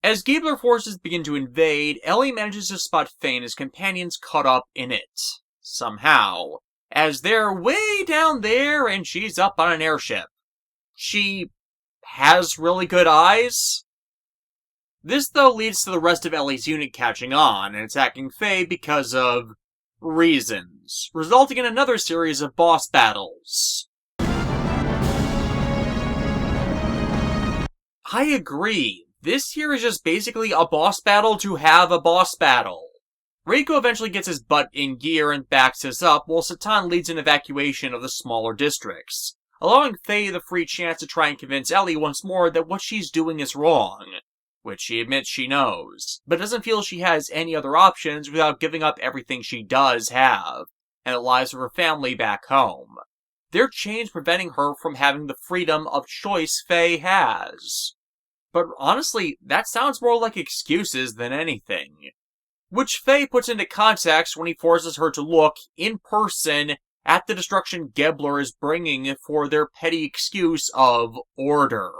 As Giebler forces begin to invade, Ellie manages to spot Faye and his companions caught up in it. Somehow. As they're way down there and she's up on an airship. She has really good eyes? This, though, leads to the rest of Ellie's unit catching on and attacking Faye because of reasons, resulting in another series of boss battles. I agree. This here is just basically a boss battle to have a boss battle. Rico eventually gets his butt in gear and backs us up, while Satan leads an evacuation of the smaller districts, allowing Faye the free chance to try and convince Ellie once more that what she's doing is wrong, which she admits she knows, but doesn't feel she has any other options without giving up everything she does have, and the lives of her family back home. Their chains preventing her from having the freedom of choice Faye has. But honestly, that sounds more like excuses than anything. Which Faye puts into context when he forces her to look, in person, at the destruction Giebler is bringing for their petty excuse of order.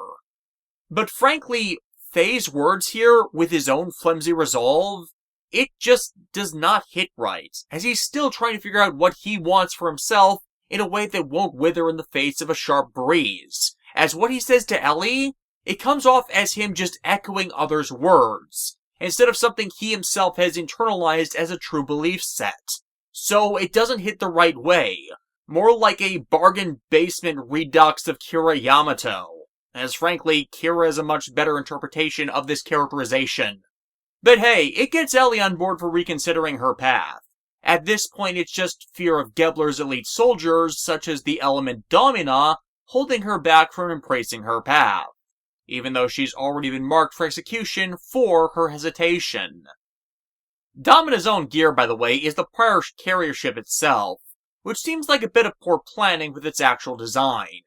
But frankly, Faye's words here, with his own flimsy resolve, it just does not hit right, as he's still trying to figure out what he wants for himself in a way that won't wither in the face of a sharp breeze. As what he says to Ellie, it comes off as him just echoing others' words, instead of something he himself has internalized as a true belief set. So it doesn't hit the right way, more like a bargain basement redux of Kira Yamato, as frankly, Kira is a much better interpretation of this characterization. But hey, it gets Ellie on board for reconsidering her path. At this point, it's just fear of Giebler's elite soldiers, such as the element Domina, holding her back from embracing her path, even though she's already been marked for execution for her hesitation. Domina's own gear, by the way, is the prior carrier ship itself, which seems like a bit of poor planning with its actual design.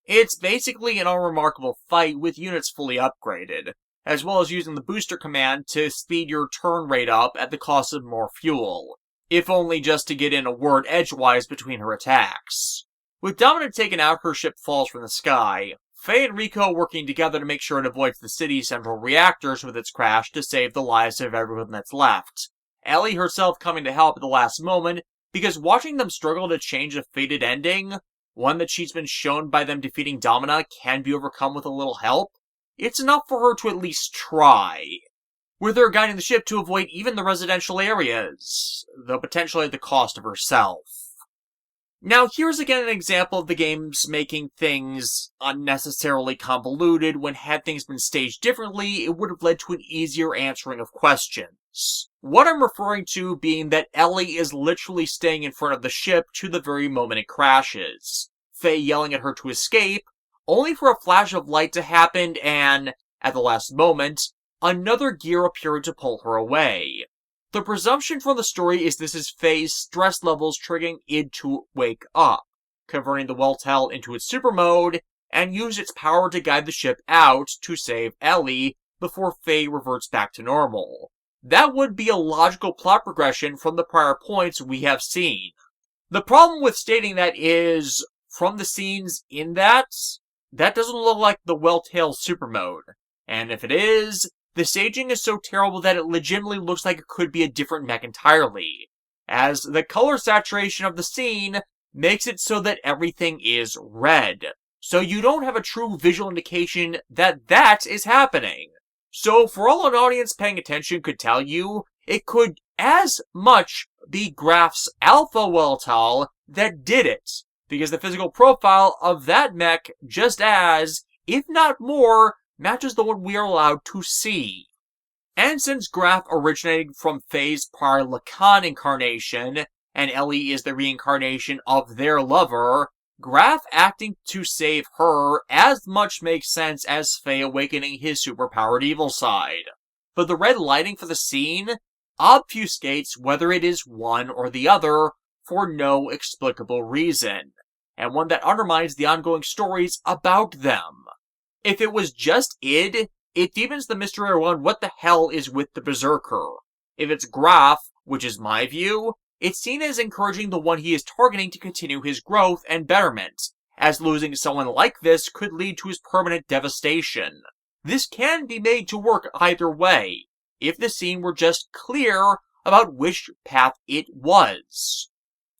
It's basically an unremarkable fight with units fully upgraded, as well as using the booster command to speed your turn rate up at the cost of more fuel, if only just to get in a word edgewise between her attacks. With Domina taken out, her ship falls from the sky, Faye and Rico working together to make sure it avoids the city's central reactors with its crash to save the lives of everyone that's left. Ellie herself coming to help at the last moment, because watching them struggle to change a fated ending, one that she's been shown by them defeating Domina can be overcome with a little help, it's enough for her to at least try. With her guiding the ship to avoid even the residential areas, though potentially at the cost of herself. Now, here's again an example of the game's making things unnecessarily convoluted when had things been staged differently, it would have led to an easier answering of questions. What I'm referring to being that Ellie is literally staying in front of the ship to the very moment it crashes, Faye yelling at her to escape, only for a flash of light to happen and, at the last moment, another gear appearing to pull her away. The presumption from the story is this is Faye's stress levels triggering id to wake up, converting the Weltall into its super mode, and use its power to guide the ship out to save Ellie before Faye reverts back to normal. That would be a logical plot progression from the prior points we have seen. The problem with stating that is, from the scenes in that doesn't look like the Weltall super mode, and if it is, the staging is so terrible that it legitimately looks like it could be a different mech entirely, as the color saturation of the scene makes it so that everything is red, so you don't have a true visual indication that that is happening. So for all an audience paying attention could tell you, it could as much be Graf's Alpha Weltall that did it, because the physical profile of that mech just as, if not more, matches the one we are allowed to see. And since Graf originated from Faye's prior Lacan incarnation, and Ellie is the reincarnation of their lover, Graf acting to save her as much makes sense as Faye awakening his superpowered evil side. But the red lighting for the scene obfuscates whether it is one or the other for no explicable reason, and one that undermines the ongoing stories about them. If it was just id, it deepens the mystery around what the hell is with the Berserker. If it's Graf, which is my view, it's seen as encouraging the one he is targeting to continue his growth and betterment, as losing someone like this could lead to his permanent devastation. this can be made to work either way, if the scene were just clear about which path it was.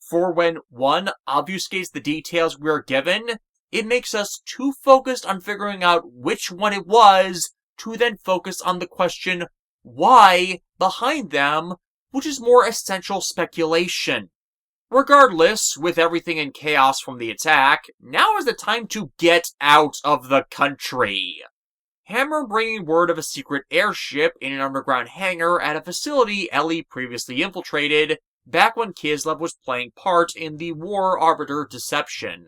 For when one obfuscates the details we are given, it makes us too focused on figuring out which one it was to then focus on the question why behind them, which is more essential speculation. Regardless, with everything in chaos from the attack, now is the time to get out of the country. Hammer bringing word of a secret airship in an underground hangar at a facility Ellie previously infiltrated back when Kislev was playing part in the War Arbiter deception.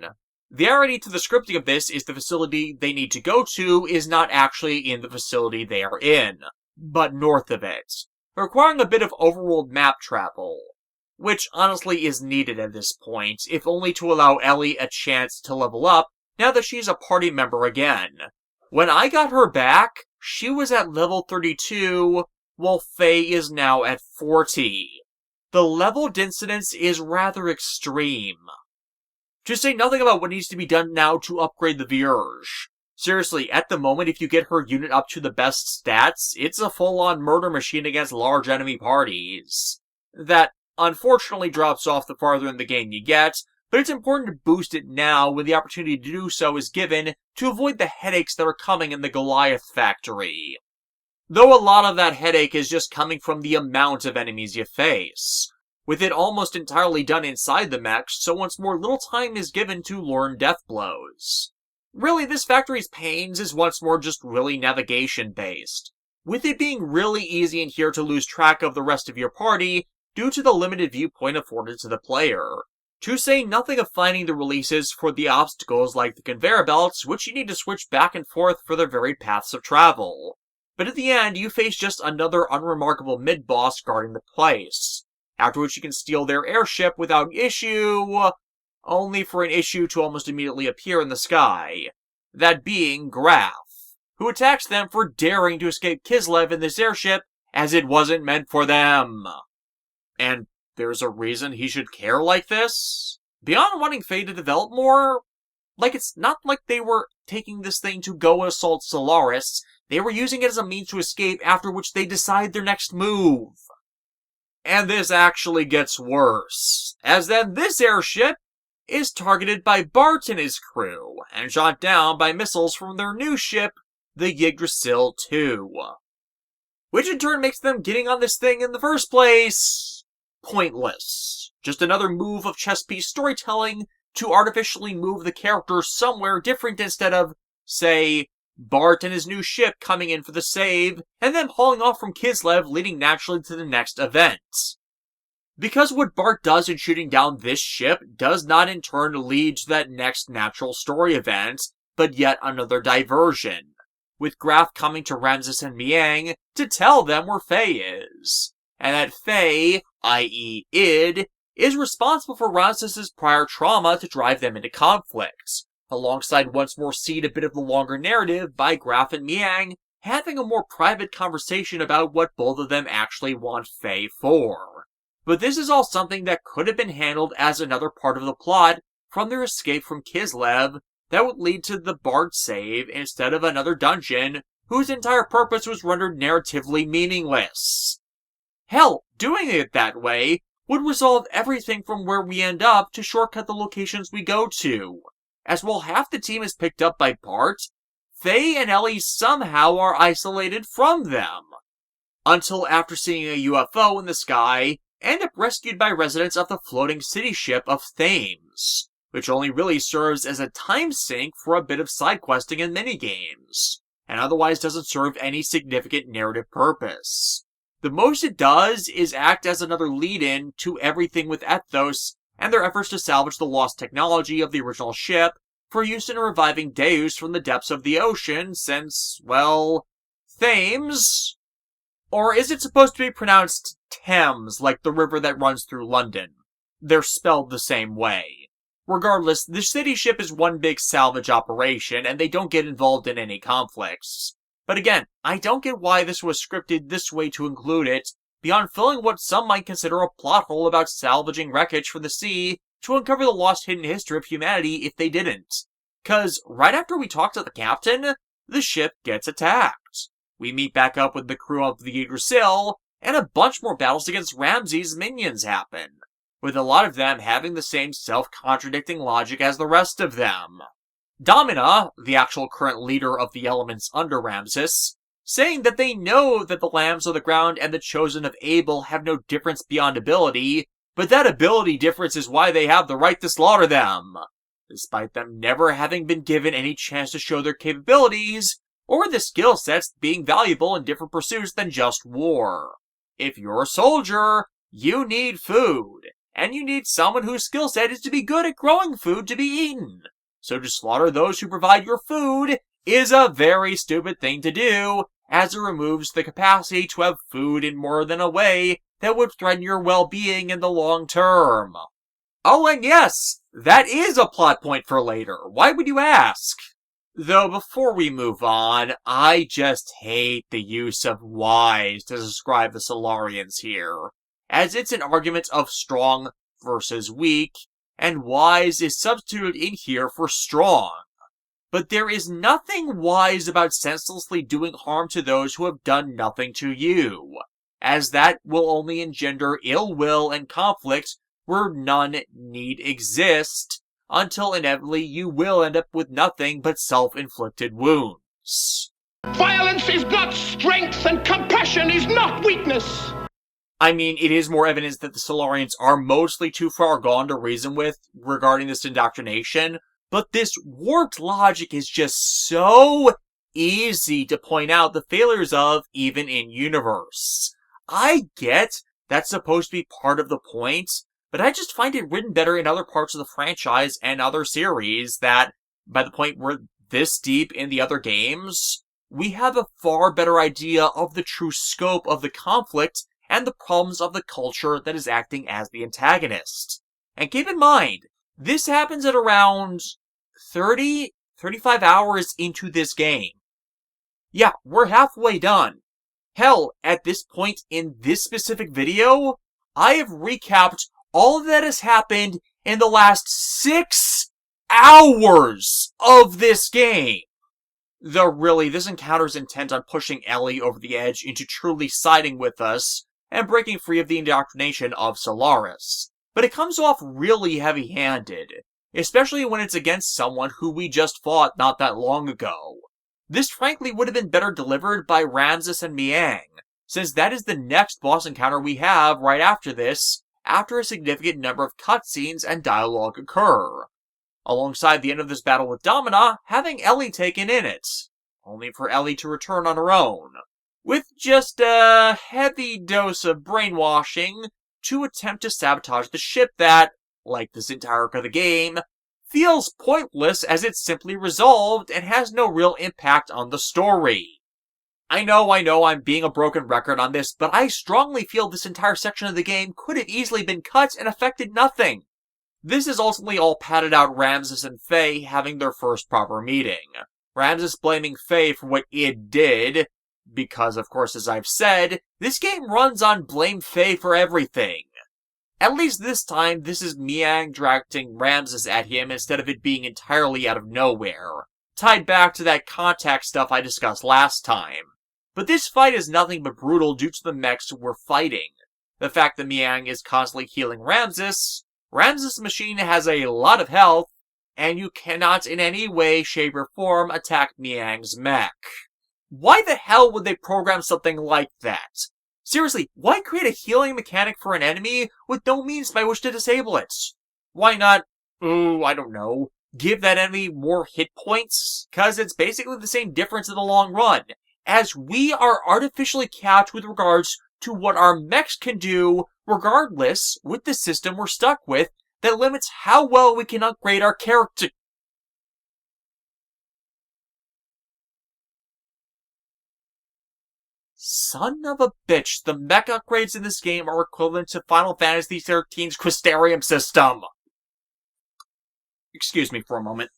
The irony to the scripting of this is the facility they need to go to is not actually in the facility they are in, but north of it, requiring a bit of overworld map travel, which honestly is needed at this point, if only to allow Ellie a chance to level up now that she's a party member again. When I got her back, she was at level 32, while Faye is now at 40. The level dissonance is rather extreme. To say nothing about what needs to be done now to upgrade the Vierge. Seriously, at the moment, if you get her unit up to the best stats, it's a full-on murder machine against large enemy parties. That unfortunately drops off the farther in the game you get, but it's important to boost it now when the opportunity to do so is given to avoid the headaches that are coming in the Goliath factory. Though a lot of that headache is just coming from the amount of enemies you face, with it almost entirely done inside the mech, so once more little time is given to learn death blows. Really, this factory's pains is once more just really navigation-based, with it being really easy in here to lose track of the rest of your party due to the limited viewpoint afforded to the player. To say nothing of finding the releases for the obstacles like the conveyor belts, which you need to switch back and forth for their varied paths of travel. But at the end, you face just another unremarkable mid-boss guarding the place, after which you can steal their airship without issue, only for an issue to almost immediately appear in the sky. That being Graf, who attacks them for daring to escape Kislev in this airship as it wasn't meant for them. And there's a reason he should care like this? Beyond wanting Faye to develop more, it's not like they were taking this thing to go assault Solaris, they were using it as a means to escape after which they decide their next move. And this actually gets worse, as then this airship is targeted by Bart and his crew, and shot down by missiles from their new ship, the Yggdrasil II. Which in turn makes them getting on this thing in the first place pointless. Just another move of chess piece storytelling to artificially move the character somewhere different instead of, say, Bart and his new ship coming in for the save, and them hauling off from Kislev leading naturally to the next event. Because what Bart does in shooting down this ship does not in turn lead to that next natural story event, but yet another diversion, with Graf coming to Ramses and Miang to tell them where Faye is, and that Faye, i.e. id, is responsible for Ramses' prior trauma to drive them into conflict, alongside once more seeing a bit of the longer narrative by Graf and Miang having a more private conversation about what both of them actually want Faye for. But this is all something that could have been handled as another part of the plot from their escape from Kislev that would lead to the Bart save instead of another dungeon whose entire purpose was rendered narratively meaningless. Hell, doing it that way would resolve everything from where we end up to shortcut the locations we go to, as while half the team is picked up by Bart, Faye and Ellie somehow are isolated from them, until after seeing a UFO in the sky, end up rescued by residents of the floating city ship of Thames, which only really serves as a time sink for a bit of side questing and minigames, and otherwise doesn't serve any significant narrative purpose. The most it does is act as another lead-in to everything with Ethos and their efforts to salvage the lost technology of the original ship for use in reviving Deus from the depths of the ocean since, well, Thames? Or is it supposed to be pronounced Thames, like the river that runs through London? They're spelled the same way. Regardless, the city ship is one big salvage operation, and they don't get involved in any conflicts. But again, I don't get why this was scripted this way to include it, beyond filling what some might consider a plot hole about salvaging wreckage from the sea to uncover the lost hidden history of humanity if they didn't. 'Cause right after we talked to the captain, the ship gets attacked. We meet back up with the crew of the Yggdrasil, and a bunch more battles against Ramses' minions happen, with a lot of them having the same self-contradicting logic as the rest of them. Domina, the actual current leader of the elements under Ramses, saying that they know that the lambs of the ground and the chosen of Abel have no difference beyond ability, but that ability difference is why they have the right to slaughter them, despite them never having been given any chance to show their capabilities, or the skill sets being valuable in different pursuits than just war. If you're a soldier, you need food, and you need someone whose skill set is to be good at growing food to be eaten. So to slaughter those who provide your food is a very stupid thing to do, as it removes the capacity to have food in more than a way that would threaten your well-being in the long term. Oh, and yes, that is a plot point for later. Why would you ask? Though before we move on, I just hate the use of wise to describe the Solarians here, as it's an argument of strong versus weak, and wise is substituted in here for strong. But there is nothing wise about senselessly doing harm to those who have done nothing to you, as that will only engender ill will and conflict where none need exist, until inevitably you will end up with nothing but self-inflicted wounds. Violence is not strength, and compassion is not weakness. I mean, it is more evidence that the Solarians are mostly too far gone to reason with regarding this indoctrination, but this warped logic is just so easy to point out the failures of, even in universe. I get that's supposed to be part of the point, but I just find it written better in other parts of the franchise and other series that, by the point we're this deep in the other games, we have a far better idea of the true scope of the conflict and the problems of the culture that is acting as the antagonist. And keep in mind, this happens at around 35 hours into this game. Yeah, we're halfway done. Hell, at this point in this specific video, I have recapped all that has happened in the last 6 hours of this game. Though really, this encounter is intent on pushing Ellie over the edge into truly siding with us and breaking free of the indoctrination of Solaris. But it comes off really heavy-handed, especially when it's against someone who we just fought not that long ago. This frankly would have been better delivered by Ramses and Miang, since that is the next boss encounter we have right after this, after a significant number of cutscenes and dialogue occur, alongside the end of this battle with Domina having Ellie taken in it, only for Ellie to return on her own, with just a heavy dose of brainwashing to attempt to sabotage the ship that, like this entire arc of the game, feels pointless as it's simply resolved and has no real impact on the story. I know I'm being a broken record on this, but I strongly feel this entire section of the game could have easily been cut and affected nothing. This is ultimately all padded out Ramses and Faye having their first proper meeting. Ramses blaming Faye for what id did, because of course as I've said, this game runs on blame Faye for everything. At least this time, this is Miang directing Ramses at him instead of it being entirely out of nowhere, tied back to that contact stuff I discussed last time. But this fight is nothing but brutal due to the mechs we're fighting. The fact that Miang is constantly healing Ramses' machine has a lot of health, and you cannot in any way, shape, or form attack Miang's mech. Why the hell would they program something like that? Seriously, why create a healing mechanic for an enemy with no means by which to disable it? Why not, I don't know, give that enemy more hit points? Cause it's basically the same difference in the long run, as we are artificially capped with regards to what our mechs can do, regardless, with the system we're stuck with, that limits how well we can upgrade our character. Son of a bitch, the mech upgrades in this game are equivalent to Final Fantasy XIII's Crystarium system. Excuse me for a moment.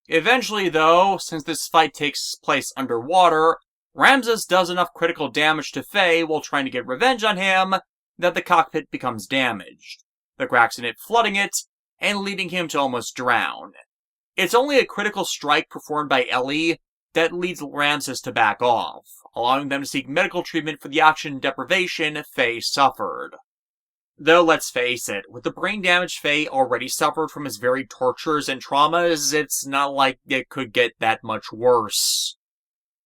Eventually, though, since this fight takes place underwater, Ramses does enough critical damage to Faye while trying to get revenge on him that the cockpit becomes damaged, the cracks in it flooding it and leading him to almost drown. It's only a critical strike performed by Ellie that leads Ramses to back off, allowing them to seek medical treatment for the oxygen deprivation Faye suffered. Though let's face it, with the brain damage Faye already suffered from his varied tortures and traumas, it's not like it could get that much worse.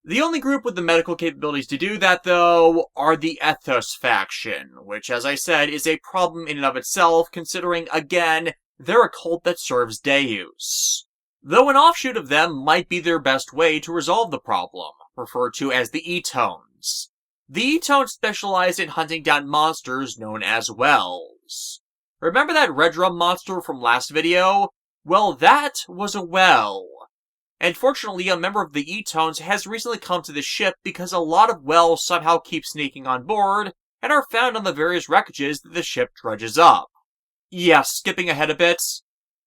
The only group with the medical capabilities to do that, though, are the Ethos faction, which, as I said, is a problem in and of itself, considering, again, they're a cult that serves Deus. Though an offshoot of them might be their best way to resolve the problem, referred to as the Etones. The Etones specialize in hunting down monsters known as wells. Remember that red drum monster from last video? Well, that was a well. And fortunately, a member of the Etones has recently come to the ship because a lot of wells somehow keep sneaking on board and are found on the various wreckages that the ship dredges up. Yeah, skipping ahead a bit.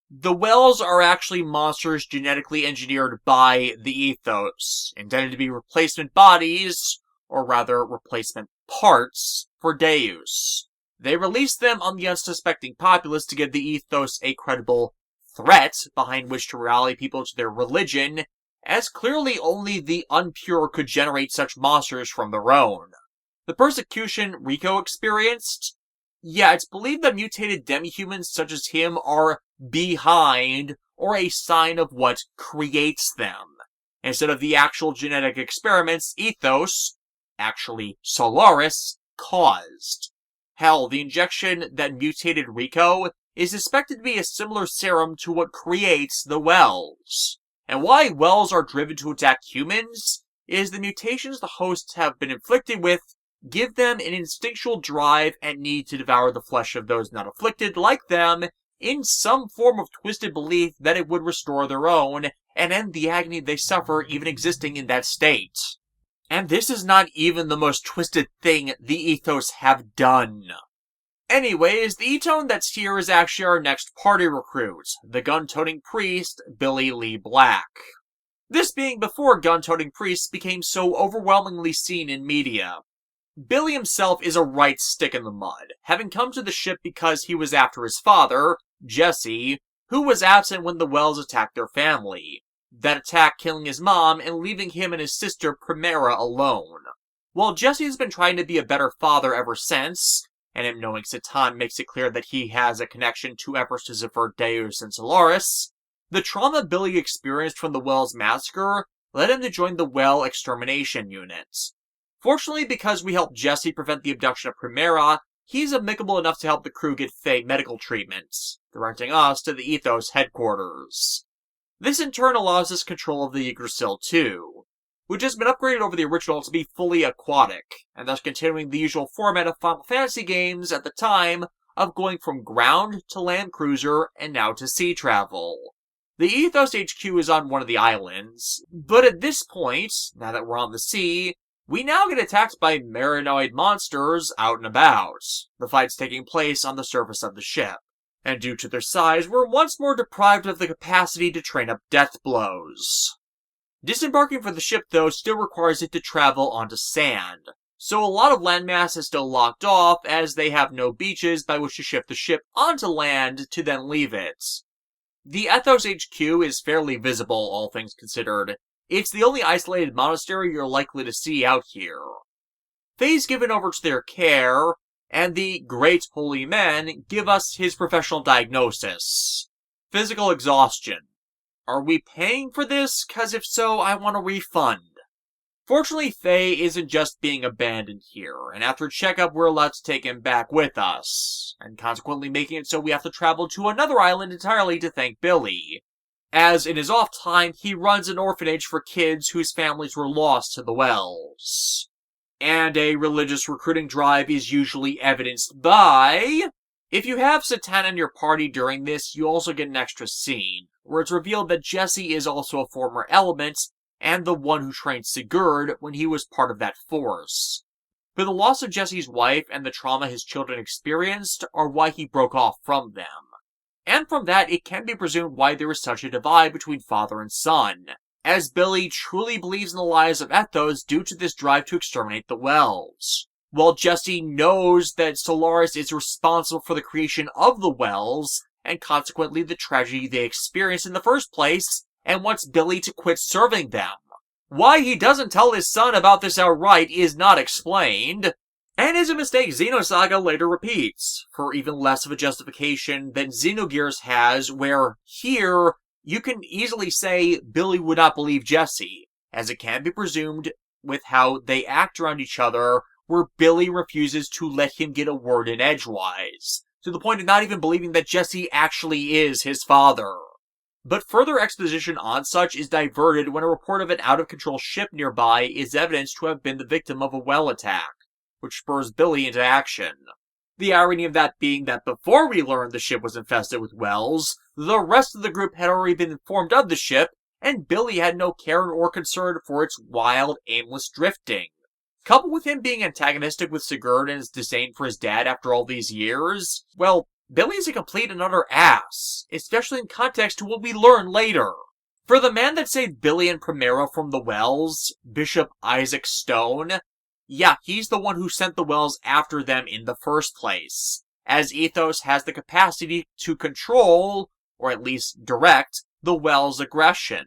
The wells are actually monsters genetically engineered by the Ethos, intended to be replacement bodies, or rather replacement parts, for Deus. They release them on the unsuspecting populace to give the Ethos a credible threat behind which to rally people to their religion, as clearly only the unpure could generate such monsters from their own. The persecution Rico experienced? Yeah, it's believed that mutated demi-humans such as him are behind, or a sign of what creates them, instead of the actual genetic experiments Ethos, actually Solaris, caused. Hell, the injection that mutated Rico is suspected to be a similar serum to what creates the wells. And why wells are driven to attack humans is the mutations the hosts have been inflicted with give them an instinctual drive and need to devour the flesh of those not afflicted like them in some form of twisted belief that it would restore their own and end the agony they suffer even existing in that state. And this is not even the most twisted thing the Ethos have done. Anyways, the Etone that's here is actually our next party recruit, the gun-toting priest, Billy Lee Black. This being before gun-toting priests became so overwhelmingly seen in media. Billy himself is a right stick in the mud, having come to the ship because he was after his father, Jesse, who was absent when the Wells attacked their family. That attack killing his mom and leaving him and his sister Primera alone. While Jesse has been trying to be a better father ever since, and him knowing Satan makes it clear that he has a connection to efforts to subvert Deus and Solaris, the trauma Billy experienced from the Wells massacre led him to join the Well Extermination Unit. Fortunately, because we helped Jesse prevent the abduction of Primera, he's amicable enough to help the crew get Faye medical treatment, directing us to the Ethos headquarters. This in turn allows us control of the Yggdrasil too, which has been upgraded over the original to be fully aquatic, and thus continuing the usual format of Final Fantasy games at the time of going from ground to land cruiser and now to sea travel. The Ethos HQ is on one of the islands, but at this point, now that we're on the sea, we now get attacked by marinoid monsters out and about, the fights taking place on the surface of the ship. And due to their size, we're once more deprived of the capacity to train up death blows. Disembarking for the ship, though, still requires it to travel onto sand, so a lot of landmass is still locked off as they have no beaches by which to shift the ship onto land to then leave it. The Ethos HQ is fairly visible, all things considered. It's the only isolated monastery you're likely to see out here. Faye's given over to their care, and the Great Holy Men give us his professional diagnosis. Physical exhaustion. Are we paying for this? 'Cause if so, I want a refund. Fortunately, Faye isn't just being abandoned here, and after a checkup we're allowed to take him back with us, and consequently making it so we have to travel to another island entirely to thank Billy. As in his off time, he runs an orphanage for kids whose families were lost to the Wells. And a religious recruiting drive is usually evidenced by... If you have Satan in your party during this, you also get an extra scene, where it's revealed that Jesse is also a former element, and the one who trained Sigurd when he was part of that force. But the loss of Jesse's wife and the trauma his children experienced are why he broke off from them. And from that, it can be presumed why there is such a divide between father and son, as Billy truly believes in the lies of ethos due to this drive to exterminate the Wells, while Jesse knows that Solaris is responsible for the creation of the Wells, and consequently the tragedy they experienced in the first place, and wants Billy to quit serving them. Why he doesn't tell his son about this outright is not explained, and is a mistake Xenosaga later repeats, for even less of a justification than Xenogears has, where here, you can easily say Billy would not believe Jesse, as it can be presumed with how they act around each other, where Billy refuses to let him get a word in edgewise, to the point of not even believing that Jesse actually is his father. But further exposition on such is diverted when a report of an out-of-control ship nearby is evidenced to have been the victim of a well attack, which spurs Billy into action. The irony of that being that before we learned the ship was infested with wells, the rest of the group had already been informed of the ship, and Billy had no care or concern for its wild, aimless drifting. Coupled with him being antagonistic with Sigurd and his disdain for his dad after all these years, well, Billy's a complete and utter ass, especially in context to what we learn later. For the man that saved Billy and Primera from the wells, Bishop Isaac Stone, yeah, he's the one who sent the wells after them in the first place, as Ethos has the capacity to control, or at least direct, the wells' aggression.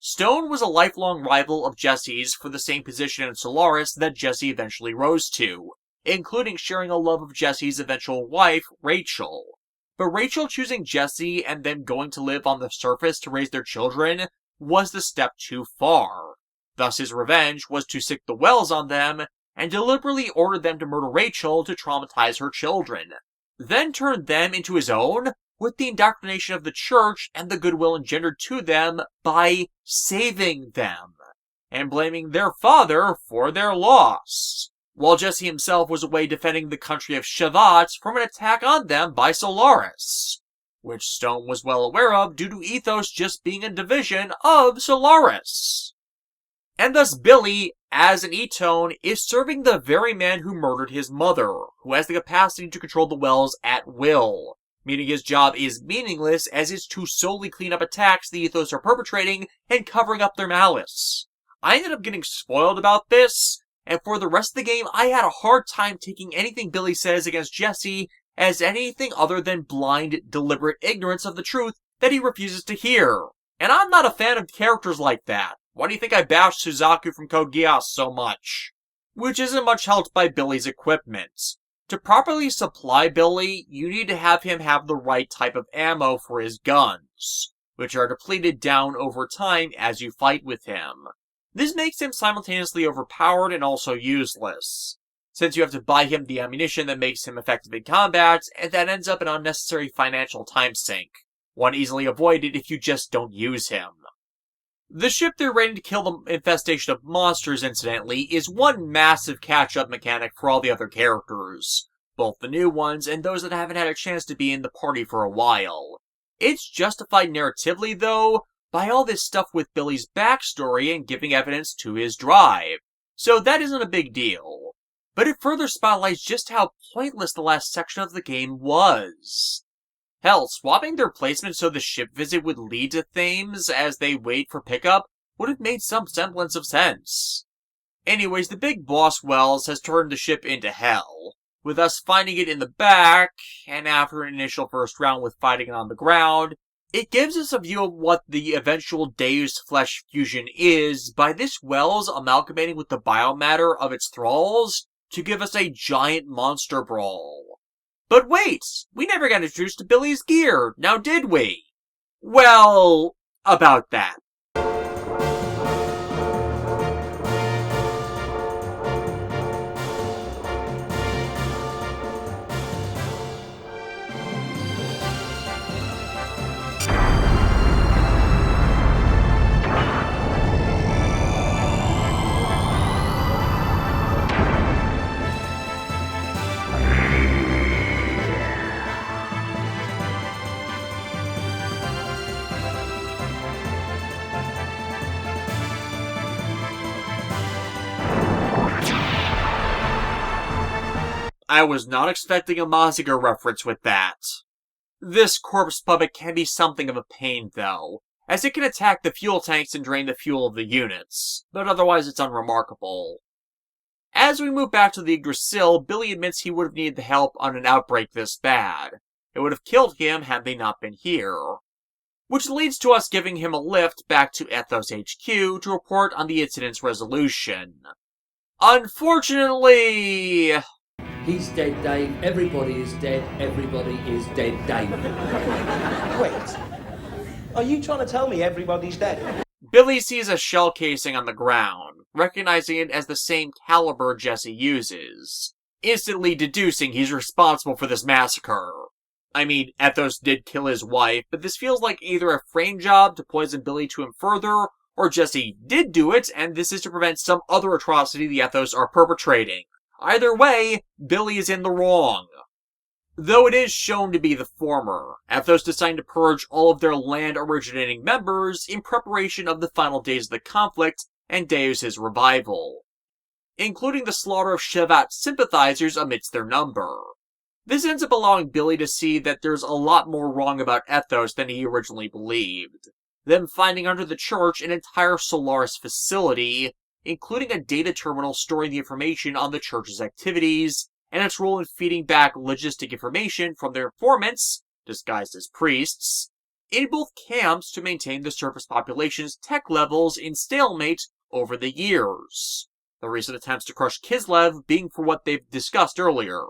Stone was a lifelong rival of Jesse's for the same position in Solaris that Jesse eventually rose to, including sharing a love of Jesse's eventual wife, Rachel. But Rachel choosing Jesse and them going to live on the surface to raise their children was the step too far. Thus his revenge was to sick the wells on them, and deliberately ordered them to murder Rachel to traumatize her children, then turned them into his own with the indoctrination of the church and the goodwill engendered to them by saving them, and blaming their father for their loss, while Jesse himself was away defending the country of Shavat from an attack on them by Solaris, which Stone was well aware of due to Ethos just being a division of Solaris. And thus Billy, as an Etone, is serving the very man who murdered his mother, who has the capacity to control the wells at will, meaning his job is meaningless as it's to solely clean up attacks the Ethos are perpetrating and covering up their malice. I ended up getting spoiled about this, and for the rest of the game I had a hard time taking anything Billy says against Jesse as anything other than blind, deliberate ignorance of the truth that he refuses to hear. And I'm not a fan of characters like that. Why do you think I bashed Suzaku from Code Geass so much? Which isn't much helped by Billy's equipment. To properly supply Billy, you need to have him have the right type of ammo for his guns, which are depleted down over time as you fight with him. This makes him simultaneously overpowered and also useless, since you have to buy him the ammunition that makes him effective in combat, and that ends up an unnecessary financial time sink, one easily avoided if you just don't use him. The ship they're ready to kill the infestation of monsters, incidentally, is one massive catch-up mechanic for all the other characters, both the new ones and those that haven't had a chance to be in the party for a while. It's justified narratively, though, by all this stuff with Billy's backstory and giving evidence to his drive, so that isn't a big deal. But it further spotlights just how pointless the last section of the game was. Hell, swapping their placement so the ship visit would lead to Thames as they wait for pickup would have made some semblance of sense. Anyways, the big boss Wells has turned the ship into hell, with us finding it in the back, and after an initial first round with fighting it on the ground, it gives us a view of what the eventual Deus Flesh fusion is by this Wells amalgamating with the biomatter of its thralls to give us a giant monster brawl. But wait, we never got introduced to Billy's gear, now did we? Well, about that. I was not expecting a Mazinger reference with that. This corpse puppet can be something of a pain, though, as it can attack the fuel tanks and drain the fuel of the units, but otherwise it's unremarkable. As we move back to the Yggdrasil, Billy admits he would have needed the help on an outbreak this bad. It would have killed him had they not been here. Which leads to us giving him a lift back to Ethos HQ to report on the incident's resolution. Unfortunately... He's dead, Dave. Everybody is dead. Everybody is dead, Dave. Wait. Are you trying to tell me everybody's dead? Billy sees a shell casing on the ground, recognizing it as the same caliber Jesse uses, instantly deducing he's responsible for this massacre. I mean, Ethos did kill his wife, but this feels like either a frame job to poison Billy to him further, or Jesse did do it, and this is to prevent some other atrocity the Ethos are perpetrating. Either way, Billy is in the wrong. Though it is shown to be the former, Ethos decided to purge all of their land-originating members in preparation of the final days of the conflict and Deus' revival, including the slaughter of Shevat sympathizers amidst their number. This ends up allowing Billy to see that there's a lot more wrong about Ethos than he originally believed, them finding under the church an entire Solaris facility, including a data terminal storing the information on the church's activities, and its role in feeding back logistic information from their informants, disguised as priests, in both camps to maintain the surface population's tech levels in stalemate over the years. The recent attempts to crush Kislev being for what they've discussed earlier.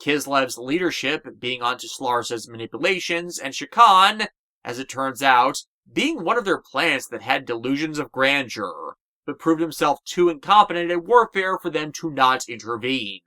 Kislev's leadership being onto Solaris' manipulations, and Shakan, as it turns out, being one of their planets that had delusions of grandeur, but proved himself too incompetent at warfare for them to not intervene.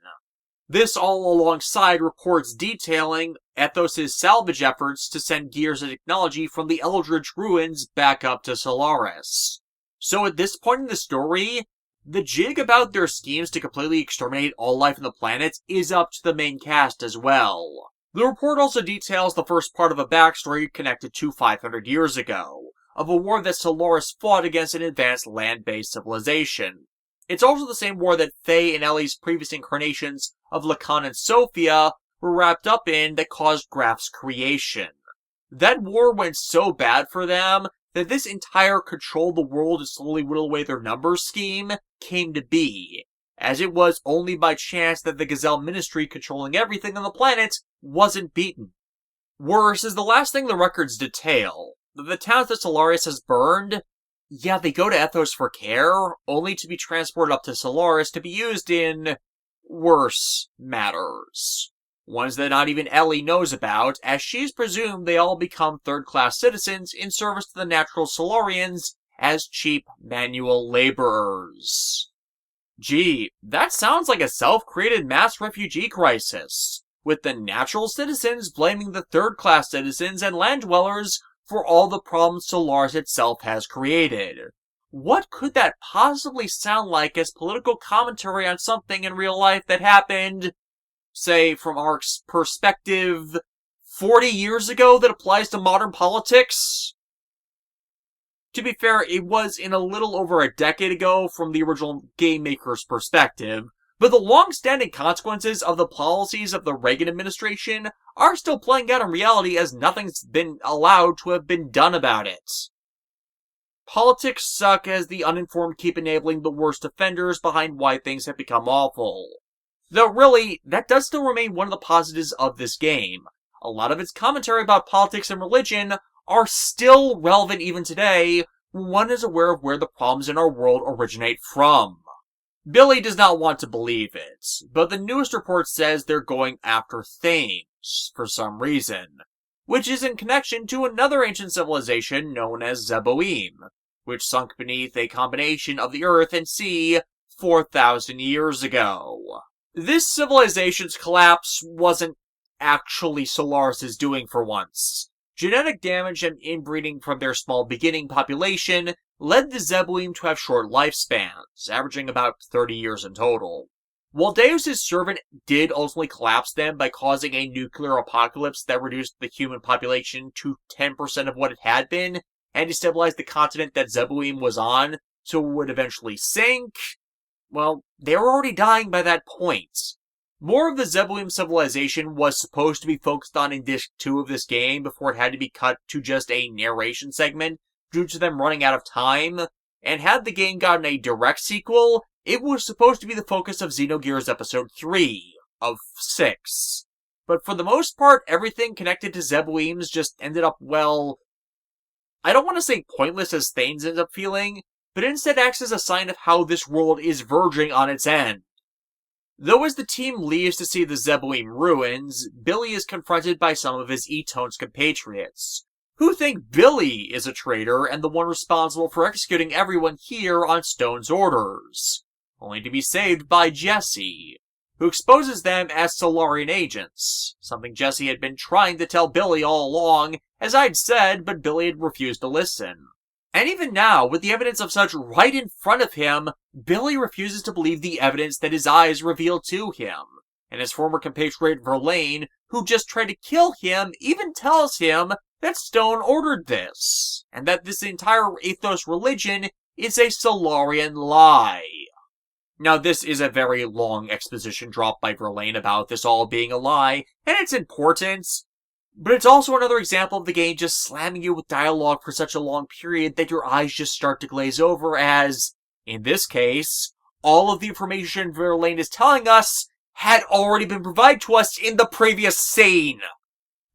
This all alongside reports detailing Ethos' salvage efforts to send gears and technology from the Eldritch ruins back up to Solaris. So at this point in the story, the jig about their schemes to completely exterminate all life on the planet is up to the main cast as well. The report also details the first part of a backstory connected to 500 years ago, of a war that Solaris fought against an advanced land-based civilization. It's also the same war that Faye and Ellie's previous incarnations of Lacan and Sophia were wrapped up in that caused Graf's creation. That war went so bad for them that this entire control the world and slowly whittle away their numbers scheme came to be, as it was only by chance that the Gazelle Ministry controlling everything on the planet wasn't beaten. Worse is the last thing the records detail, that the towns that Solaris has burned, yeah, they go to Ethos for care, only to be transported up to Solaris to be used in worse matters. Ones that not even Ellie knows about, as she's presumed they all become third-class citizens in service to the natural Solarians as cheap manual laborers. Gee, that sounds like a self-created mass refugee crisis, with the natural citizens blaming the third-class citizens and land dwellers for all the problems Solaris itself has created. What could that possibly sound like as political commentary on something in real life that happened, say, from our perspective, 40 years ago that applies to modern politics? To be fair, it was in a little over a decade ago from the original game maker's perspective, but the long-standing consequences of the policies of the Reagan administration are still playing out in reality as nothing's been allowed to have been done about it. Politics suck as the uninformed keep enabling the worst offenders behind why things have become awful. Though really, that does still remain one of the positives of this game. A lot of its commentary about politics and religion are still relevant even today when one is aware of where the problems in our world originate from. Billy does not want to believe it, but the newest report says they're going after Thames, for some reason, which is in connection to another ancient civilization known as Zeboim, which sunk beneath a combination of the earth and sea 4,000 years ago. This civilization's collapse wasn't actually Solaris' doing for once. Genetic damage and inbreeding from their small beginning population led the Zeboim to have short lifespans, averaging about 30 years in total. While Deus' servant did ultimately collapse them by causing a nuclear apocalypse that reduced the human population to 10% of what it had been, and destabilized the continent that Zeboim was on, so it would eventually sink, well, they were already dying by that point. More of the Zeboim civilization was supposed to be focused on in Disc 2 of this game before it had to be cut to just a narration segment due to them running out of time, and had the game gotten a direct sequel, it was supposed to be the focus of Xenogears Episode 3 of 6. But for the most part, everything connected to Zeboims just ended up, well, I don't want to say pointless as Thanes ends up feeling, but instead acts as a sign of how this world is verging on its end. Though as the team leaves to see the Zeboim ruins, Billy is confronted by some of his Etone's compatriots, who think Billy is a traitor and the one responsible for executing everyone here on Stone's orders, only to be saved by Jesse, who exposes them as Solarian agents, something Jesse had been trying to tell Billy all along, as I'd said, but Billy had refused to listen. And even now, with the evidence of such right in front of him, Billy refuses to believe the evidence that his eyes reveal to him. And his former compatriot Verlaine, who just tried to kill him, even tells him that Stone ordered this, and that this entire Athos religion is a Solarian lie. Now, this is a very long exposition drop by Verlaine about this all being a lie, and it's important, but it's also another example of the game just slamming you with dialogue for such a long period that your eyes just start to glaze over as, in this case, all of the information Verlaine is telling us had already been provided to us in the previous scene.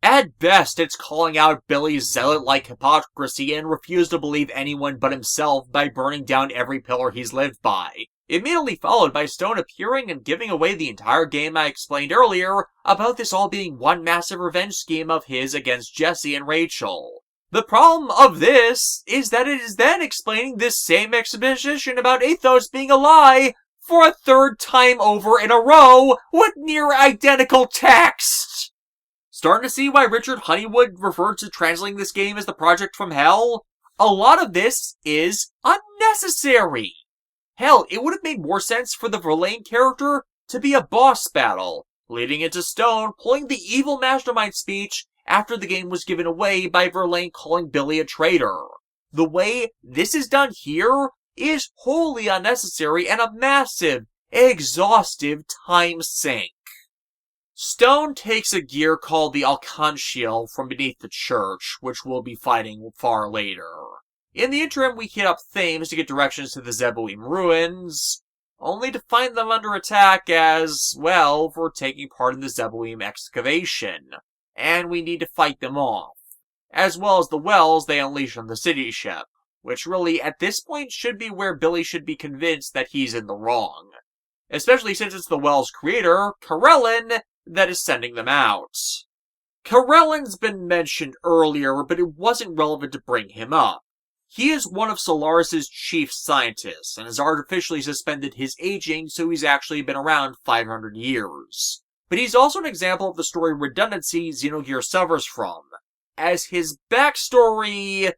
At best, it's calling out Billy's zealot-like hypocrisy and refused to believe anyone but himself by burning down every pillar he's lived by. Immediately followed by Stone appearing and giving away the entire game I explained earlier about this all being one massive revenge scheme of his against Jesse and Rachel. The problem of this is that it is then explaining this same exposition about Athos being a lie for a third time over in a row with near identical text. Starting to see why Richard Honeywood referred to translating this game as the Project from Hell? A lot of this is unnecessary. Hell, it would have made more sense for the Verlaine character to be a boss battle, leading into Stone pulling the evil mastermind speech after the game was given away by Verlaine calling Billy a traitor. The way this is done here is wholly unnecessary and a massive, exhaustive time sink. Stone takes a gear called the Alcantial from beneath the church, which we'll be fighting far later. In the interim, we hit up Thames to get directions to the Zeboim ruins, only to find them under attack as, well, for taking part in the Zeboim excavation, and we need to fight them off, as well as the wells they unleash on the city ship, which really, at this point, should be where Billy should be convinced that he's in the wrong. Especially since it's the well's creator, Karelin, that is sending them out. Karelin's been mentioned earlier, but it wasn't relevant to bring him up. He is one of Solaris' chief scientists, and has artificially suspended his aging, so he's actually been around 500 years. But he's also an example of the story redundancy Xenogears suffers from, as his backstory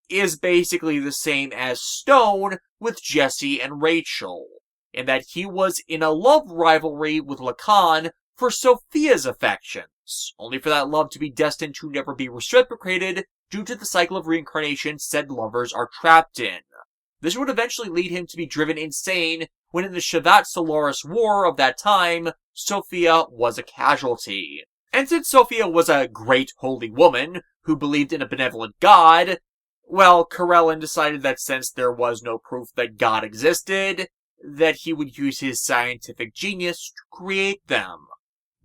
is basically the same as Stone with Jesse and Rachel, in that he was in a love rivalry with Lacan for Sophia's affections, only for that love to be destined to never be reciprocated due to the cycle of reincarnation said lovers are trapped in. This would eventually lead him to be driven insane when in the Shavat-Solaris War of that time, Sophia was a casualty. And since Sophia was a great holy woman who believed in a benevolent god, well, Karelin decided that since there was no proof that God existed, that he would use his scientific genius to create them,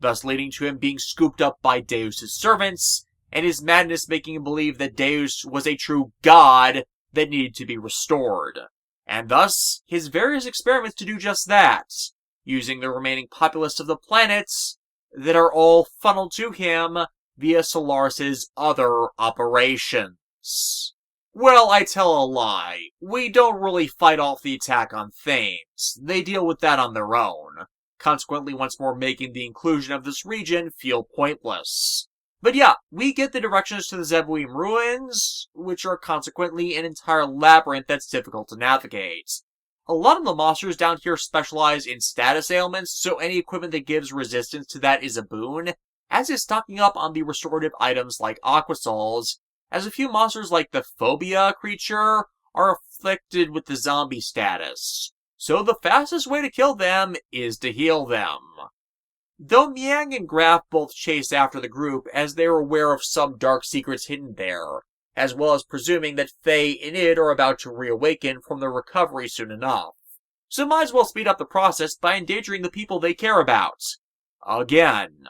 thus leading to him being scooped up by Deus' servants, and his madness making him believe that Deus was a true god that needed to be restored. And thus, his various experiments to do just that, using the remaining populace of the planets that are all funneled to him via Solaris' other operations. Well, I tell a lie. We don't really fight off the attack on Thames. They deal with that on their own, consequently once more making the inclusion of this region feel pointless. But yeah, we get the directions to the Zeboim ruins, which are consequently an entire labyrinth that's difficult to navigate. A lot of the monsters down here specialize in status ailments, so any equipment that gives resistance to that is a boon, as is stocking up on the restorative items like Aquasols, as a few monsters like the Phobia creature are afflicted with the zombie status. So the fastest way to kill them is to heal them. Though Miang and Graf both chase after the group as they are aware of some dark secrets hidden there, as well as presuming that Faye and Id are about to reawaken from their recovery soon enough. So might as well speed up the process by endangering the people they care about. Again.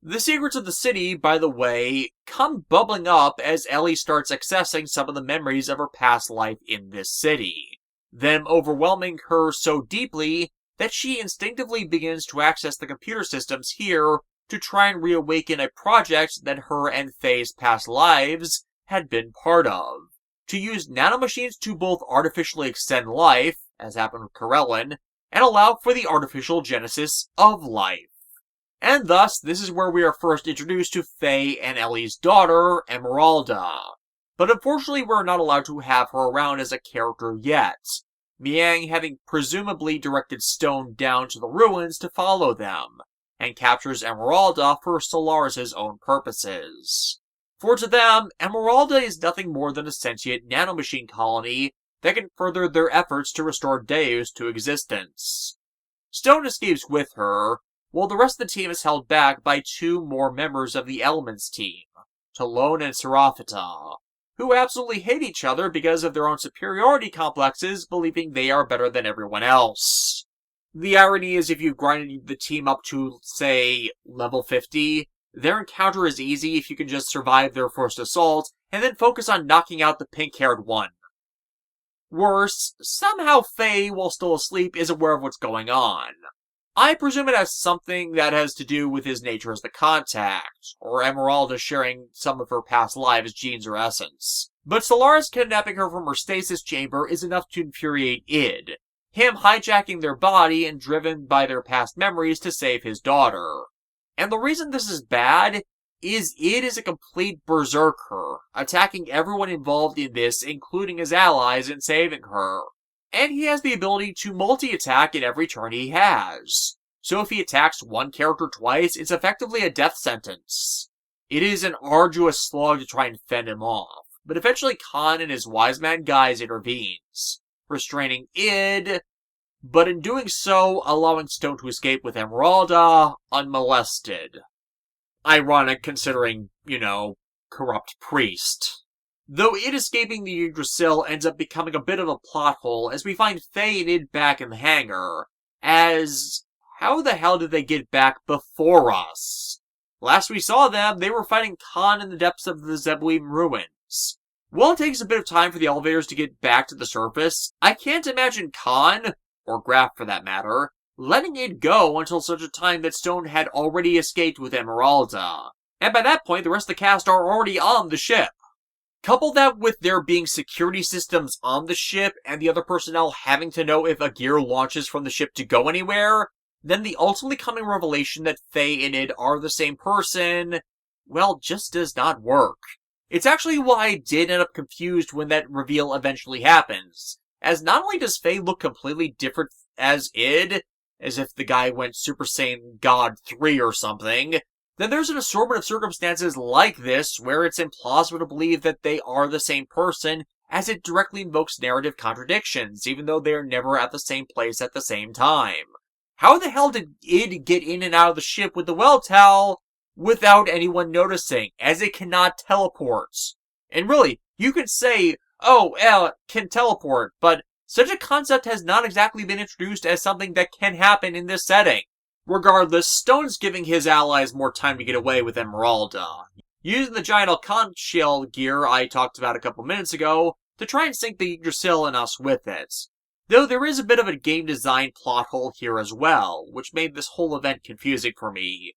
The secrets of the city, by the way, come bubbling up as Ellie starts accessing some of the memories of her past life in this city, them overwhelming her so deeply that she instinctively begins to access the computer systems here to try and reawaken a project that her and Faye's past lives had been part of. To use nanomachines to both artificially extend life, as happened with Corellin, and allow for the artificial genesis of life. And thus, this is where we are first introduced to Faye and Ellie's daughter, Emeralda. But unfortunately, we're not allowed to have her around as a character yet, Miang having presumably directed Stone down to the ruins to follow them, and captures Emeralda for Solaris' own purposes. For to them, Emeralda is nothing more than a sentient nanomachine colony that can further their efforts to restore Deus to existence. Stone escapes with her, while the rest of the team is held back by two more members of the Elements team, Talon and Seraphita, who absolutely hate each other because of their own superiority complexes, believing they are better than everyone else. The irony is if you've grinded the team up to, say, level 50, their encounter is easy if you can just survive their first assault, and then focus on knocking out the pink-haired one. Worse, somehow Faye, while still asleep, is aware of what's going on. I presume it has something that has to do with his nature as the contact, or Emeralda sharing some of her past lives' genes or essence. But Solaris kidnapping her from her stasis chamber is enough to infuriate Id, him hijacking their body and driven by their past memories to save his daughter. And the reason this is bad is Id is a complete berserker, attacking everyone involved in this, including his allies, in saving her. And he has the ability to multi-attack in every turn he has. So if he attacks one character twice, it's effectively a death sentence. It is an arduous slog to try and fend him off, but eventually Khan and his wise man guys intervenes, restraining Id, but in doing so, allowing Stone to escape with Emeralda unmolested. Ironic considering, corrupt priest. Though Id escaping the Yggdrasil ends up becoming a bit of a plot hole as we find Faye and Id back in the hangar, as how the hell did they get back before us? Last we saw them, they were fighting Khan in the depths of the Zebwim ruins. While it takes a bit of time for the elevators to get back to the surface, I can't imagine Khan, or Graf for that matter, letting Id go until such a time that Stone had already escaped with Emeralda. And by that point, the rest of the cast are already on the ship. Couple that with there being security systems on the ship and the other personnel having to know if a gear launches from the ship to go anywhere, then the ultimately coming revelation that Faye and Id are the same person, well, just does not work. It's actually why I did end up confused when that reveal eventually happens, as not only does Faye look completely different as Id, as if the guy went Super Saiyan God 3 or something, then there's an assortment of circumstances like this where it's implausible to believe that they are the same person, as it directly invokes narrative contradictions, even though they are never at the same place at the same time. How the hell did Id get in and out of the ship with the well-towel without anyone noticing, as it cannot teleport? And really, you could say, oh, it can teleport, but such a concept has not exactly been introduced as something that can happen in this setting. Regardless, Stone's giving his allies more time to get away with Emeralda, using the giant Alcon shell gear I talked about a couple minutes ago to try and sink the Yggdrasil and us with it. Though there is a bit of a game design plot hole here as well, which made this whole event confusing for me.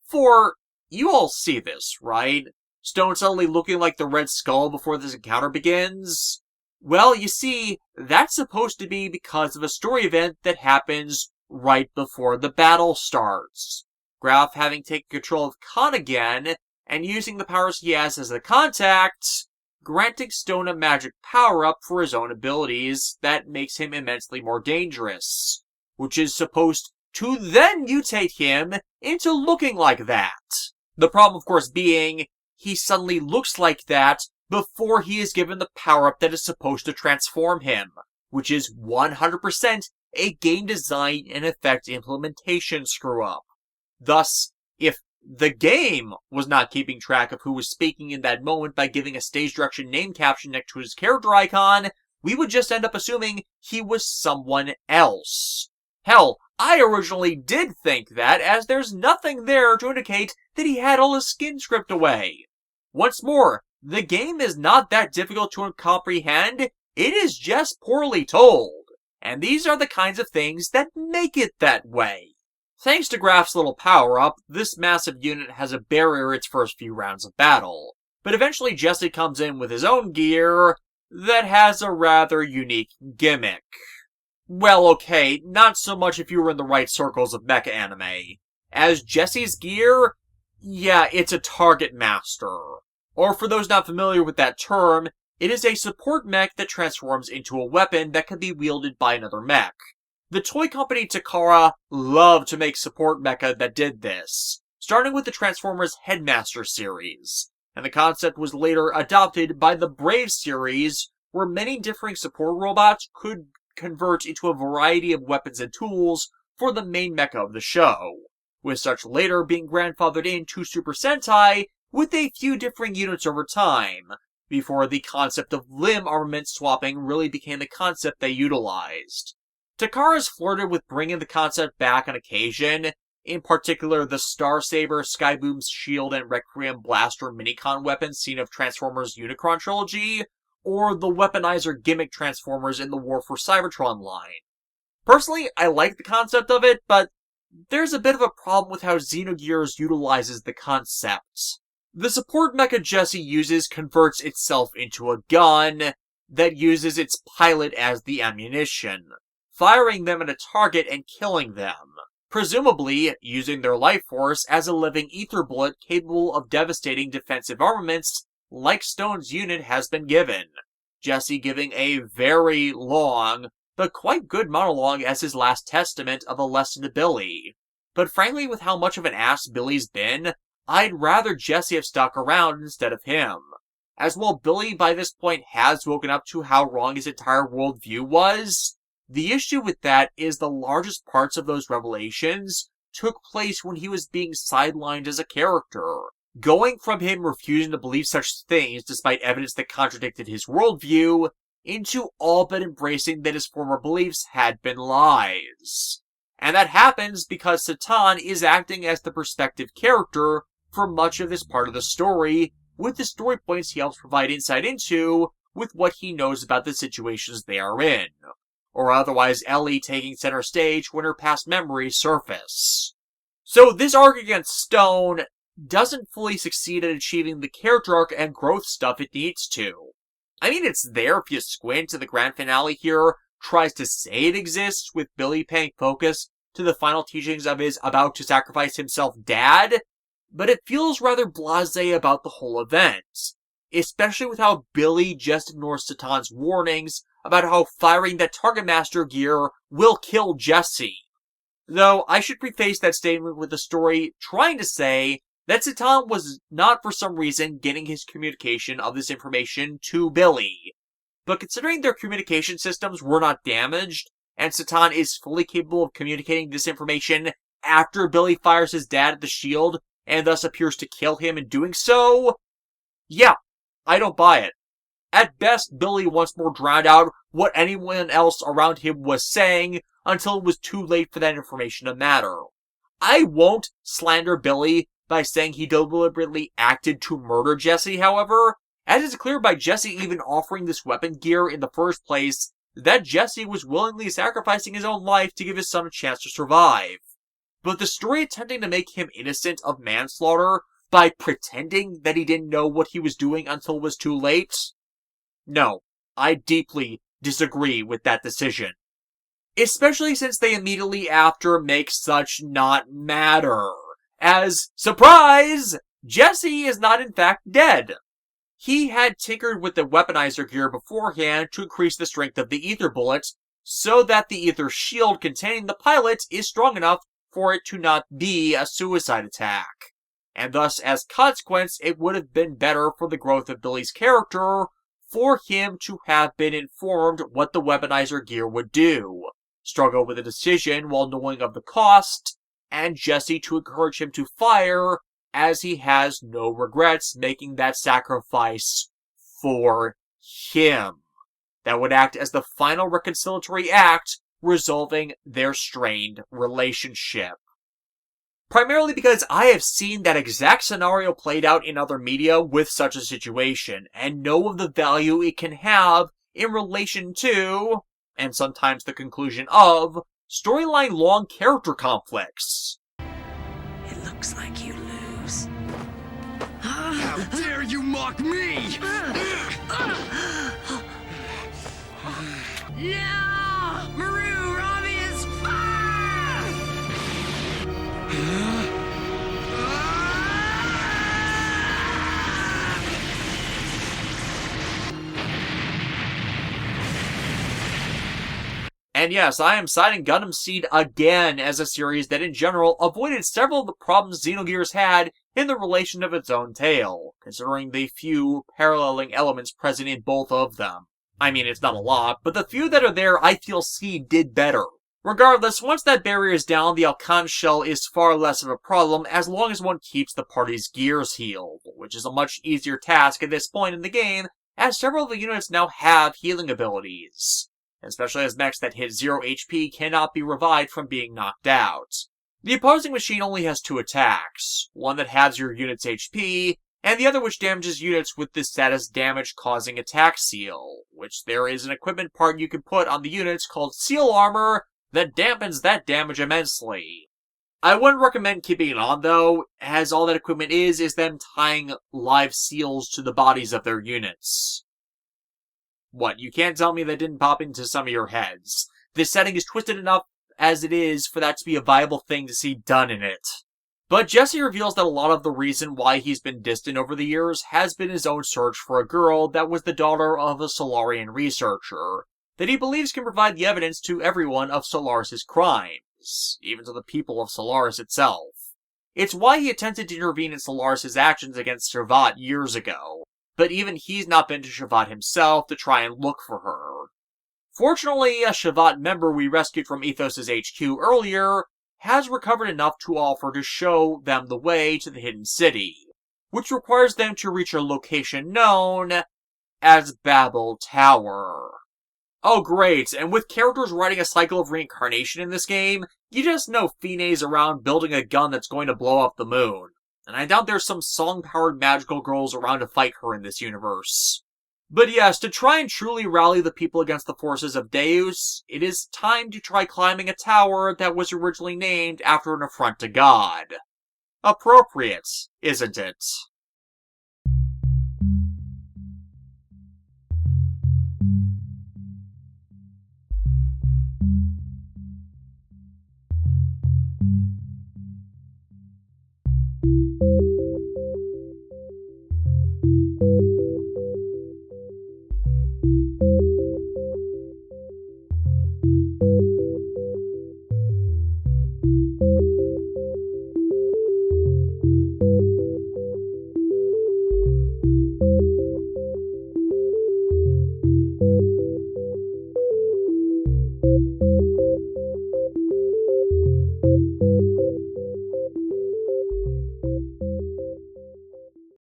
For, you all see this, right? Stone suddenly looking like the Red Skull before this encounter begins? Well, you see, that's supposed to be because of a story event that happens right before the battle starts. Graf having taken control of Khan again, and using the powers he has as a contact, granting Stone a magic power-up for his own abilities that makes him immensely more dangerous, which is supposed to then mutate him into looking like that. The problem, of course, being he suddenly looks like that before he is given the power-up that is supposed to transform him, which is 100% a game design and effect implementation screw-up. Thus, if The game was not keeping track of who was speaking in that moment by giving a stage direction name caption next to his character icon. We would just end up assuming he was someone else. Hell, I originally did think that, as there's nothing there to indicate that he had all his skin stripped away. Once more, the game is not that difficult to comprehend, it is just poorly told. And these are the kinds of things that make it that way. Thanks to Graf's little power-up, this massive unit has a barrier its first few rounds of battle. But eventually Jesse comes in with his own gear that has a rather unique gimmick. Well, okay, not so much if you were in the right circles of mecha anime. As Jesse's gear, yeah, it's a target master. Or for those not familiar with that term, it is a support mech that transforms into a weapon that can be wielded by another mech. The toy company Takara loved to make support mecha that did this, starting with the Transformers Headmaster series, and the concept was later adopted by the Brave series, where many differing support robots could convert into a variety of weapons and tools for the main mecha of the show, with such later being grandfathered into Super Sentai with a few differing units over time, before the concept of limb armament swapping really became the concept they utilized. Takara's flirted with bringing the concept back on occasion, in particular the Star Saber, Skyboom's Shield, and Requiem Blaster minicon weapons seen of Transformers Unicron trilogy, or the weaponizer gimmick Transformers in the War for Cybertron line. Personally, I like the concept of it, but there's a bit of a problem with how Xenogears utilizes the concept. The support mecha Jesse uses converts itself into a gun that uses its pilot as the ammunition, firing them at a target and killing them, presumably using their life force as a living ether bullet capable of devastating defensive armaments like Stone's unit has been given, Jesse giving a very long, but quite good monologue as his last testament of a lesson to Billy. But frankly, with how much of an ass Billy's been, I'd rather Jesse have stuck around instead of him. As while Billy by this point has woken up to how wrong his entire worldview was, the issue with that is the largest parts of those revelations took place when he was being sidelined as a character, going from him refusing to believe such things despite evidence that contradicted his worldview, into all but embracing that his former beliefs had been lies. And that happens because Satan is acting as the perspective character for much of this part of the story, with the story points he helps provide insight into with what he knows about the situations they are in, or otherwise Ellie taking center stage when her past memories surface. So this arc against Stone doesn't fully succeed at achieving the character arc and growth stuff it needs to. I mean, it's there if you squint, and the grand finale here tries to say it exists, with Billy paying focus to the final teachings of his about-to-sacrifice-himself dad, but it feels rather blasé about the whole event, especially with how Billy just ignores Satan's warnings about how firing that Target Master gear will kill Jesse. Though I should preface that statement with the story trying to say that Satan was not for some reason getting his communication of this information to Billy. But considering their communication systems were not damaged, and Satan is fully capable of communicating this information after Billy fires his dad at the shield, and thus appears to kill him in doing so, yeah, I don't buy it. At best, Billy once more drowned out what anyone else around him was saying until it was too late for that information to matter. I won't slander Billy by saying he deliberately acted to murder Jesse, however, as is clear by Jesse even offering this weapon gear in the first place, that Jesse was willingly sacrificing his own life to give his son a chance to survive. But the story attempting to make him innocent of manslaughter by pretending that he didn't know what he was doing until it was too late? No, I deeply disagree with that decision. Especially since they immediately after make such not matter. As, surprise! Jesse is not in fact dead. He had tinkered with the weaponizer gear beforehand to increase the strength of the ether bullet, so that the ether shield containing the pilot is strong enough for it to not be a suicide attack. And thus, as consequence, it would have been better for the growth of Billy's character for him to have been informed what the weaponizer gear would do, struggle with a decision while knowing of the cost, and Jesse to encourage him to fire as he has no regrets making that sacrifice for him. That would act as the final reconciliatory act, resolving their strained relationship. Primarily because I have seen that exact scenario played out in other media with such a situation, and know of the value it can have in relation to, and sometimes the conclusion of, storyline-long character conflicts. It looks like you lose. How dare you mock me! No! Maru, Robbie is fire! And yes, I am citing Gundam Seed again as a series that in general avoided several of the problems Xenogears had in the relation of its own tale, considering the few paralleling elements present in both of them. I mean, it's not a lot, but the few that are there I feel Seed did better. Regardless, once that barrier is down, the Alcan shell is far less of a problem as long as one keeps the party's gears healed, which is a much easier task at this point in the game, as several of the units now have healing abilities. Especially as mechs that hit 0 HP cannot be revived from being knocked out. The opposing machine only has 2 attacks, one that halves your unit's HP, and the other which damages units with the status damage causing attack seal, which there is an equipment part you can put on the units called seal armor that dampens that damage immensely. I wouldn't recommend keeping it on though, as all that equipment is them tying live seals to the bodies of their units. What, you can't tell me that didn't pop into some of your heads. This setting is twisted enough as it is for that to be a viable thing to see done in it. But Jesse reveals that a lot of the reason why he's been distant over the years has been his own search for a girl that was the daughter of a Solarian researcher, that he believes can provide the evidence to everyone of Solaris' crimes, even to the people of Solaris itself. It's why he attempted to intervene in Solaris' actions against Servat years ago. But even he's not been to Shevat himself to try and look for her. Fortunately, a Shevat member we rescued from Ethos' HQ earlier has recovered enough to offer to show them the way to the hidden city, which requires them to reach a location known as Babel Tower. Oh great, and with characters riding a cycle of reincarnation in this game, you just know Fine's around building a gun that's going to blow up the moon. And I doubt there's some song-powered magical girls around to fight her in this universe. But yes, to try and truly rally the people against the forces of Deus, it is time to try climbing a tower that was originally named after an affront to God. Appropriate, isn't it?